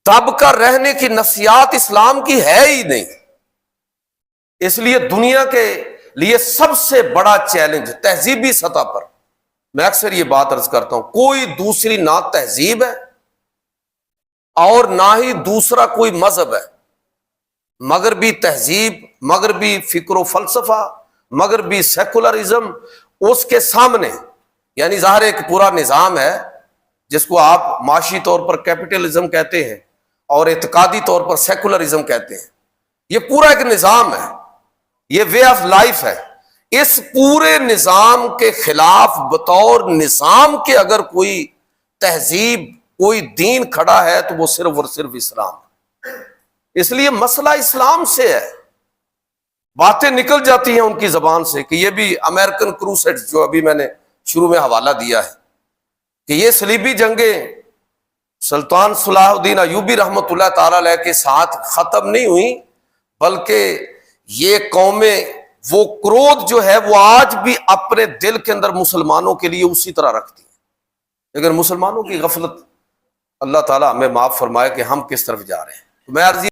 دب کر رہنے کی نفسیات اسلام کی ہے ہی نہیں۔ اس لیے دنیا کے لیے سب سے بڑا چیلنج تہذیبی سطح پر، میں اکثر یہ بات عرض کرتا ہوں، کوئی دوسری نہ تہذیب ہے اور نہ ہی دوسرا کوئی مذہب ہے۔ مغربی تہذیب، مغربی فکر و فلسفہ، مغربی سیکولرزم، اس کے سامنے یعنی ظاہر ایک پورا نظام ہے جس کو آپ معاشی طور پر کیپٹلزم کہتے ہیں اور اعتقادی طور پر سیکولرزم کہتے ہیں۔ یہ پورا ایک نظام ہے، یہ وے آف لائف ہے۔ اس پورے نظام کے خلاف بطور نظام کے اگر کوئی تہذیب، کوئی دین کھڑا ہے تو وہ صرف اور صرف اسلام ہے۔ اس لیے مسئلہ اسلام سے ہے۔ باتیں نکل جاتی ہیں ان کی زبان سے کہ یہ بھی امریکن کروسیڈ جو ابھی میں نے شروع میں حوالہ دیا ہے کہ یہ صلیبی جنگیں سلطان صلاح الدین ایوبی رحمۃ اللہ تعالی علیہ کے ساتھ ختم نہیں ہوئی، بلکہ یہ قومیں وہ کرودھ جو ہے وہ آج بھی اپنے دل کے اندر مسلمانوں کے لیے اسی طرح رکھتی ہیں۔ لیکن مسلمانوں کی غفلت اللہ تعالیٰ ہمیں معاف فرمائے کہ ہم کس طرف جا رہے ہیں۔ میں عرض